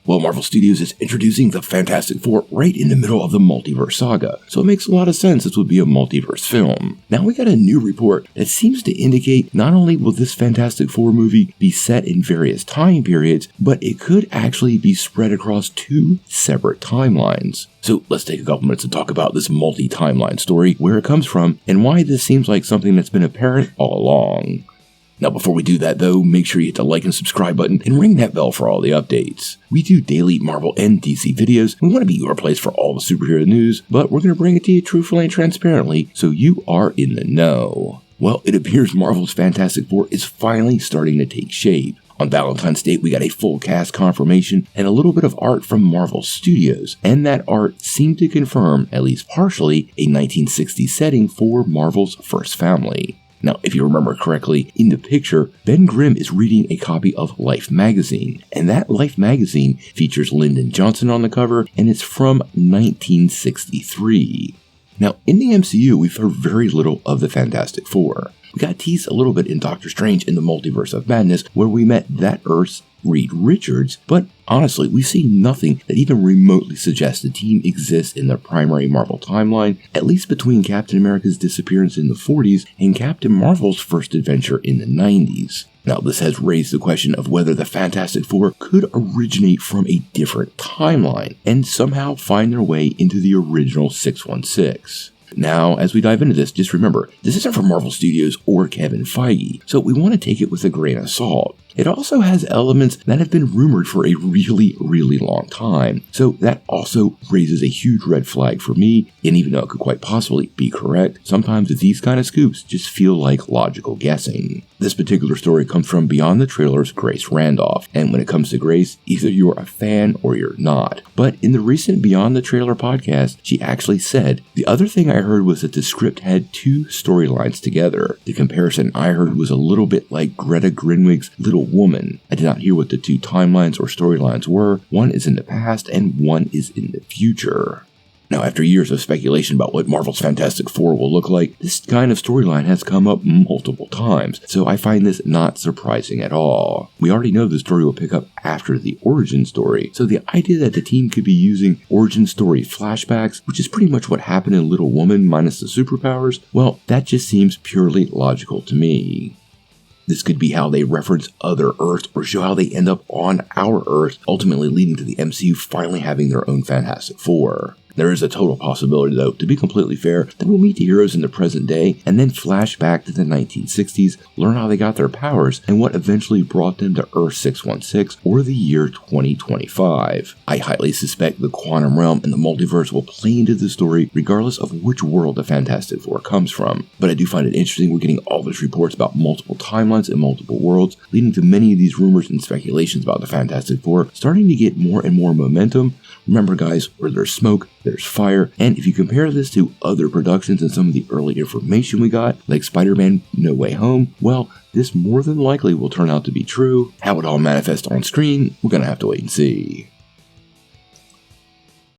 Well, Marvel Studios is introducing the Fantastic Four right in the middle of the multiverse saga, so it makes a lot of sense this would be a multiverse film. Now we got a new report that seems to indicate not only will this Fantastic Four movie be set in various time periods, but it could actually be spread across 2 separate timelines. So let's take a couple minutes to talk about this multi-timeline story, where it comes from, and why this seems like something that's been apparent all along. Now before we do that though, make sure you hit the like and subscribe button and ring that bell for all the updates. We do daily Marvel and DC videos. We want to be your place for all the superhero news, but we're going to bring it to you truthfully and transparently so you are in the know. Well, it appears Marvel's Fantastic Four is finally starting to take shape. On Valentine's Day, we got a full cast confirmation and a little bit of art from Marvel Studios, and that art seemed to confirm, at least partially, a 1960s setting for Marvel's first family. Now, if you remember correctly, in the picture, Ben Grimm is reading a copy of Life magazine, and that Life magazine features Lyndon Johnson on the cover, and it's from 1963. Now, in the MCU, we've heard very little of the Fantastic Four. We got teased a little bit in Doctor Strange in the Multiverse of Madness, where we met that Earth's Reed Richards, but honestly, we see nothing that even remotely suggests the team exists in the primary Marvel timeline, at least between Captain America's disappearance in the 40s and Captain Marvel's first adventure in the 90s. Now, this has raised the question of whether the Fantastic Four could originate from a different timeline and somehow find their way into the original 616. Now, as we dive into this, just remember, this isn't from Marvel Studios or Kevin Feige, so we want to take it with a grain of salt. It also has elements that have been rumored for a really long time, so that also raises a huge red flag for me, and even though it could quite possibly be correct, sometimes these kind of scoops just feel like logical guessing. This particular story comes from Beyond the Trailer's Grace Randolph, and when it comes to Grace, either you're a fan or you're not. But in the recent Beyond the Trailer podcast, she actually said, "The other thing I heard was that the script had 2 storylines together. The comparison I heard was a little bit like Greta Gerwig's Little Woman. I did not hear what the 2 timelines or storylines were. One is in the past and one is in the future." Now, after years of speculation about what Marvel's Fantastic Four will look like, this kind of storyline has come up multiple times, so I find this not surprising at all. We already know the story will pick up after the origin story, so the idea that the team could be using origin story flashbacks, which is pretty much what happened in Little Woman minus the superpowers, well, that just seems purely logical to me. This could be how they reference other Earths or show how they end up on our Earth, ultimately leading to the MCU finally having their own Fantastic Four. There is a total possibility, though, to be completely fair, that we'll meet the heroes in the present day and then flash back to the 1960s, learn how they got their powers, and what eventually brought them to Earth 616 or the year 2025. I highly suspect the quantum realm and the multiverse will play into the story regardless of which world the Fantastic Four comes from. But I do find it interesting we're getting all these reports about multiple timelines and multiple worlds, leading to many of these rumors and speculations about the Fantastic Four starting to get more and more momentum. Remember guys, where there's smoke, there's fire, and if you compare this to other productions and some of the early information we got, like Spider-Man No Way Home, well, this more than likely will turn out to be true. How it all manifests on screen, we're gonna have to wait and see.